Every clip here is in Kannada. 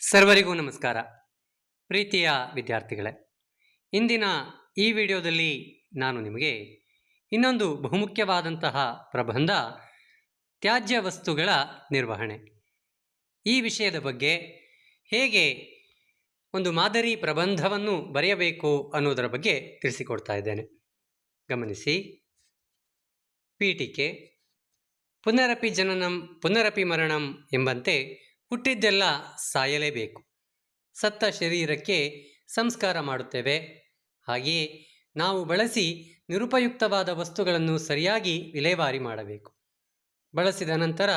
ಸರ್ವರಿಗೂ ನಮಸ್ಕಾರ. ಪ್ರೀತಿಯ ವಿದ್ಯಾರ್ಥಿಗಳೇ, ಇಂದಿನ ಈ ವಿಡಿಯೋದಲ್ಲಿ ನಾನು ನಿಮಗೆ ಇನ್ನೊಂದು ಬಹುಮುಖ್ಯವಾದಂತಹ ಪ್ರಬಂಧ ತ್ಯಾಜ್ಯ ವಸ್ತುಗಳ ನಿರ್ವಹಣೆ ಈ ವಿಷಯದ ಬಗ್ಗೆ ಹೇಗೆ ಒಂದು ಮಾದರಿ ಪ್ರಬಂಧವನ್ನು ಬರೆಯಬೇಕು ಅನ್ನೋದರ ಬಗ್ಗೆ ತಿಳಿಸಿಕೊಡ್ತಾ ಇದ್ದೇನೆ. ಗಮನಿಸಿ. ಪೀಠಿಕೆ: ಪುನರಪಿ ಜನನಂ ಪುನರಪಿ ಮರಣಂ ಎಂಬಂತೆ ಹುಟ್ಟಿದ್ದೆಲ್ಲ ಸಾಯಲೇಬೇಕು. ಸತ್ತ ಶರೀರಕ್ಕೆ ಸಂಸ್ಕಾರ ಮಾಡುತ್ತೇವೆ. ಹಾಗೆಯೇ ನಾವು ಬಳಸಿ ನಿರುಪಯುಕ್ತವಾದ ವಸ್ತುಗಳನ್ನು ಸರಿಯಾಗಿ ವಿಲೇವಾರಿ ಮಾಡಬೇಕು. ಬಳಸಿದ ನಂತರ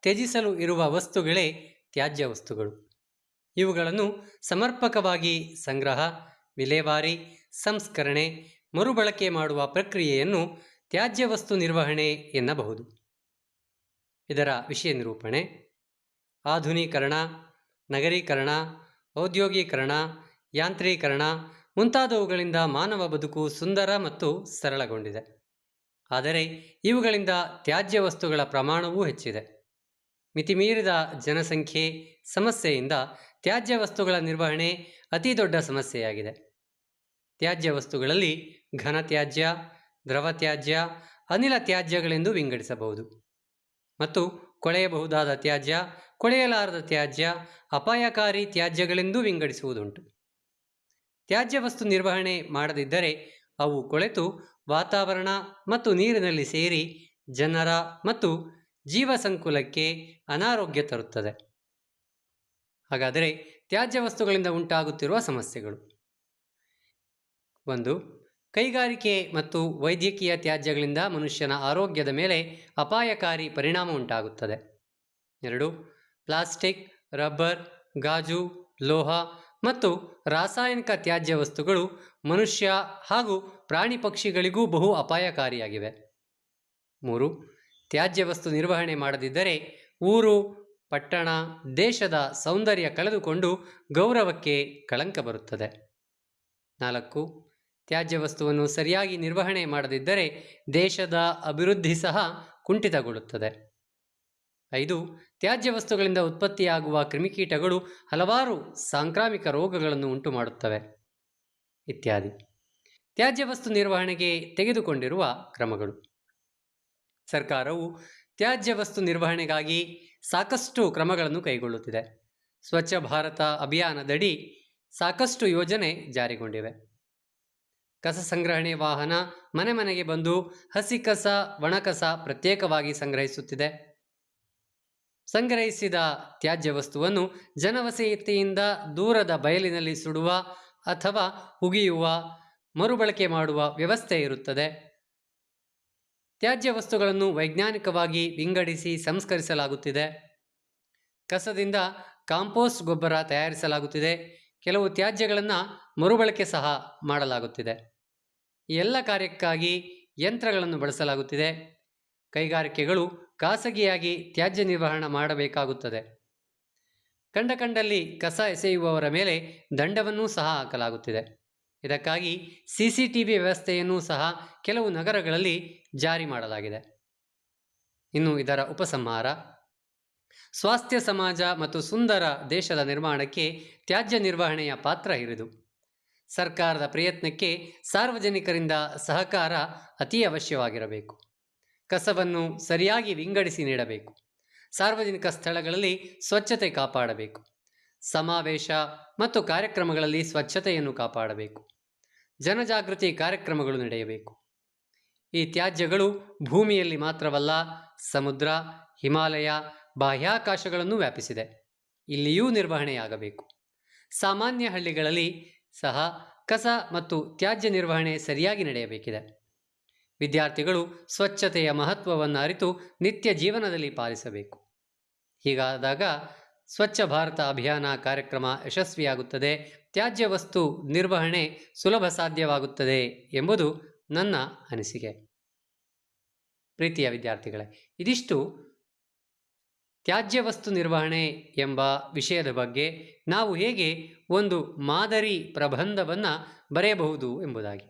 ತ್ಯಜಿಸಲು ಇರುವ ವಸ್ತುಗಳೇ ತ್ಯಾಜ್ಯ ವಸ್ತುಗಳು. ಇವುಗಳನ್ನು ಸಮರ್ಪಕವಾಗಿ ಸಂಗ್ರಹ, ವಿಲೇವಾರಿ, ಸಂಸ್ಕರಣೆ, ಮರುಬಳಕೆ ಮಾಡುವ ಪ್ರಕ್ರಿಯೆಯನ್ನು ತ್ಯಾಜ್ಯ ವಸ್ತು ನಿರ್ವಹಣೆ ಎನ್ನಬಹುದು. ಇದರ ವಿಷಯ ನಿರೂಪಣೆ: ಆಧುನೀಕರಣ, ನಗರೀಕರಣ, ಔದ್ಯೋಗೀಕರಣ, ಯಾಂತ್ರೀಕರಣ ಮುಂತಾದವುಗಳಿಂದ ಮಾನವ ಬದುಕು ಸುಂದರ ಮತ್ತು ಸರಳಗೊಂಡಿದೆ. ಆದರೆ ಇವುಗಳಿಂದ ತ್ಯಾಜ್ಯ ವಸ್ತುಗಳ ಪ್ರಮಾಣವೂ ಹೆಚ್ಚಿದೆ. ಮಿತಿಮೀರಿದ ಜನಸಂಖ್ಯೆ ಸಮಸ್ಯೆಯಿಂದ ತ್ಯಾಜ್ಯ ವಸ್ತುಗಳ ನಿರ್ವಹಣೆ ಅತಿ ದೊಡ್ಡ ಸಮಸ್ಯೆಯಾಗಿದೆ. ತ್ಯಾಜ್ಯ ವಸ್ತುಗಳಲ್ಲಿ ಘನ ತ್ಯಾಜ್ಯ, ದ್ರವ ತ್ಯಾಜ್ಯ, ಅನಿಲ ತ್ಯಾಜ್ಯಗಳೆಂದು ವಿಂಗಡಿಸಬಹುದು ಮತ್ತು ಕೊಳೆಯಬಹುದಾದ ತ್ಯಾಜ್ಯ, ಕೊಳೆಯಲಾರದ ತ್ಯಾಜ್ಯ, ಅಪಾಯಕಾರಿ ತ್ಯಾಜ್ಯಗಳೆಂದೂ ವಿಂಗಡಿಸುವುದುಂಟು. ತ್ಯಾಜ್ಯ ವಸ್ತು ನಿರ್ವಹಣೆ ಮಾಡದಿದ್ದರೆ ಅವು ಕೊಳೆತು ವಾತಾವರಣ ಮತ್ತು ನೀರಿನಲ್ಲಿ ಸೇರಿ ಜನರ ಮತ್ತು ಜೀವ ಸಂಕುಲಕ್ಕೆ ಅನಾರೋಗ್ಯ ತರುತ್ತದೆ. ಹಾಗಾದರೆ ತ್ಯಾಜ್ಯ ವಸ್ತುಗಳಿಂದ ಉಂಟಾಗುತ್ತಿರುವ ಸಮಸ್ಯೆಗಳು: 1. ಕೈಗಾರಿಕೆ ಮತ್ತು ವೈದ್ಯಕೀಯ ತ್ಯಾಜ್ಯಗಳಿಂದ ಮನುಷ್ಯನ ಆರೋಗ್ಯದ ಮೇಲೆ ಅಪಾಯಕಾರಿ ಪರಿಣಾಮ ಉಂಟಾಗುತ್ತದೆ. 2. ಪ್ಲಾಸ್ಟಿಕ್, ರಬ್ಬರ್, ಗಾಜು, ಲೋಹ ಮತ್ತು ರಾಸಾಯನಿಕ ತ್ಯಾಜ್ಯ ವಸ್ತುಗಳು ಮನುಷ್ಯ ಹಾಗೂ ಪ್ರಾಣಿ ಪಕ್ಷಿಗಳಿಗೂ ಬಹು ಅಪಾಯಕಾರಿಯಾಗಿವೆ. 3. ತ್ಯಾಜ್ಯ ವಸ್ತು ನಿರ್ವಹಣೆ ಮಾಡದಿದ್ದರೆ ಊರು, ಪಟ್ಟಣ, ದೇಶದ ಸೌಂದರ್ಯ ಕಳೆದುಕೊಂಡು ಗೌರವಕ್ಕೆ ಕಳಂಕ ಬರುತ್ತದೆ. 4. ತ್ಯಾಜ್ಯ ವಸ್ತುವನ್ನು ಸರಿಯಾಗಿ ನಿರ್ವಹಣೆ ಮಾಡದಿದ್ದರೆ ದೇಶದ ಅಭಿವೃದ್ಧಿ ಸಹ ಕುಂಠಿತಗೊಳ್ಳುತ್ತದೆ. 5. ತ್ಯಾಜ್ಯ ವಸ್ತುಗಳಿಂದ ಉತ್ಪತ್ತಿಯಾಗುವ ಕ್ರಿಮಿಕೀಟಗಳು ಹಲವಾರು ಸಾಂಕ್ರಾಮಿಕ ರೋಗಗಳನ್ನು ಉಂಟು ಮಾಡುತ್ತವೆ ಇತ್ಯಾದಿ. ತ್ಯಾಜ್ಯ ವಸ್ತು ನಿರ್ವಹಣೆಗೆ ತೆಗೆದುಕೊಂಡಿರುವ ಕ್ರಮಗಳು: ಸರ್ಕಾರವು ತ್ಯಾಜ್ಯ ವಸ್ತು ನಿರ್ವಹಣೆಗಾಗಿ ಸಾಕಷ್ಟು ಕ್ರಮಗಳನ್ನು ಕೈಗೊಳ್ಳುತ್ತಿದೆ. ಸ್ವಚ್ಛ ಭಾರತ ಅಭಿಯಾನದಡಿ ಸಾಕಷ್ಟು ಯೋಜನೆ ಜಾರಿಗೊಂಡಿವೆ. ಕಸ ಸಂಗ್ರಹಣೆ ವಾಹನ ಮನೆ ಮನೆಗೆ ಬಂದು ಹಸಿ ಕಸ, ಒಣಕಸ ಪ್ರತ್ಯೇಕವಾಗಿ ಸಂಗ್ರಹಿಸುತ್ತಿದೆ. ಸಂಗ್ರಹಿಸಿದ ತ್ಯಾಜ್ಯ ವಸ್ತುವನ್ನು ಜನವಸತಿಯಿಂದ ದೂರದ ಬಯಲಿನಲ್ಲಿ ಸುಡುವ ಅಥವಾ ಹುಗಿಯುವ, ಮರುಬಳಕೆ ಮಾಡುವ ವ್ಯವಸ್ಥೆ ಇರುತ್ತದೆ. ತ್ಯಾಜ್ಯ ವಸ್ತುಗಳನ್ನು ವೈಜ್ಞಾನಿಕವಾಗಿ ವಿಂಗಡಿಸಿ ಸಂಸ್ಕರಿಸಲಾಗುತ್ತಿದೆ. ಕಸದಿಂದ ಕಾಂಪೋಸ್ಟ್ ಗೊಬ್ಬರ ತಯಾರಿಸಲಾಗುತ್ತಿದೆ. ಕೆಲವು ತ್ಯಾಜ್ಯಗಳನ್ನು ಮರುಬಳಕೆ ಸಹ ಮಾಡಲಾಗುತ್ತಿದೆ. ಈ ಎಲ್ಲ ಕಾರ್ಯಕ್ಕಾಗಿ ಯಂತ್ರಗಳನ್ನು ಬಳಸಲಾಗುತ್ತಿದೆ. ಕೈಗಾರಿಕೆಗಳು ಖಾಸಗಿಯಾಗಿ ತ್ಯಾಜ್ಯ ನಿರ್ವಹಣೆ ಮಾಡಬೇಕಾಗುತ್ತದೆ. ಕಂಡಲ್ಲಿ ಕಸ ಎಸೆಯುವವರ ಮೇಲೆ ದಂಡವನ್ನೂ ಸಹ ಹಾಕಲಾಗುತ್ತಿದೆ. ಇದಕ್ಕಾಗಿ CCTV ವ್ಯವಸ್ಥೆಯನ್ನು ಸಹ ಕೆಲವು ನಗರಗಳಲ್ಲಿ ಜಾರಿ ಮಾಡಲಾಗಿದೆ. ಇನ್ನು ಇದರ ಉಪಸಂಹಾರ: ಸ್ವಾಸ್ಥ್ಯ ಸಮಾಜ ಮತ್ತು ಸುಂದರ ದೇಶದ ನಿರ್ಮಾಣಕ್ಕೆ ತ್ಯಾಜ್ಯ ನಿರ್ವಹಣೆಯ ಪಾತ್ರ ಹಿರಿದು. ಸರ್ಕಾರದ ಪ್ರಯತ್ನಕ್ಕೆ ಸಾರ್ವಜನಿಕರಿಂದ ಸಹಕಾರ ಅತಿ ಅವಶ್ಯವಾಗಿರಬೇಕು. ಕಸವನ್ನು ಸರಿಯಾಗಿ ವಿಂಗಡಿಸಿ ನೀಡಬೇಕು. ಸಾರ್ವಜನಿಕ ಸ್ಥಳಗಳಲ್ಲಿ ಸ್ವಚ್ಛತೆ ಕಾಪಾಡಬೇಕು. ಸಮಾವೇಶ ಮತ್ತು ಕಾರ್ಯಕ್ರಮಗಳಲ್ಲಿ ಸ್ವಚ್ಛತೆಯನ್ನು ಕಾಪಾಡಬೇಕು. ಜನಜಾಗೃತಿ ಕಾರ್ಯಕ್ರಮಗಳು ನಡೆಯಬೇಕು. ಈ ತ್ಯಾಜ್ಯಗಳು ಭೂಮಿಯಲ್ಲಿ ಮಾತ್ರವಲ್ಲ, ಸಮುದ್ರ, ಹಿಮಾಲಯ, ಬಾಹ್ಯಾಕಾಶಗಳನ್ನು ವ್ಯಾಪಿಸಿದೆ. ಇಲ್ಲಿಯೂ ನಿರ್ವಹಣೆಯಾಗಬೇಕು. ಸಾಮಾನ್ಯ ಹಳ್ಳಿಗಳಲ್ಲಿ ಸಹ ಕಸ ಮತ್ತು ತ್ಯಾಜ್ಯ ನಿರ್ವಹಣೆ ಸರಿಯಾಗಿ ನಡೆಯಬೇಕಿದೆ. ವಿದ್ಯಾರ್ಥಿಗಳು ಸ್ವಚ್ಛತೆಯ ಮಹತ್ವವನ್ನು ಅರಿತು ನಿತ್ಯ ಜೀವನದಲ್ಲಿ ಪಾಲಿಸಬೇಕು. ಹೀಗಾದಾಗ ಸ್ವಚ್ಛ ಭಾರತ ಅಭಿಯಾನ ಕಾರ್ಯಕ್ರಮ ಯಶಸ್ವಿಯಾಗುತ್ತದೆ. ತ್ಯಾಜ್ಯ ವಸ್ತು ನಿರ್ವಹಣೆ ಸುಲಭ ಸಾಧ್ಯವಾಗುತ್ತದೆ ಎಂಬುದು ನನ್ನ ಅನಿಸಿಕೆ. ಪ್ರೀತಿಯ ವಿದ್ಯಾರ್ಥಿಗಳೇ, ಇದಿಷ್ಟು ತ್ಯಾಜ್ಯ ವಸ್ತು ನಿರ್ವಹಣೆ ಎಂಬ ವಿಷಯದ ಬಗ್ಗೆ ನಾವು ಹೇಗೆ ಒಂದು ಮಾದರಿ ಪ್ರಬಂಧವನ್ನು ಬರೆಯಬಹುದು ಎಂಬುದಾಗಿ.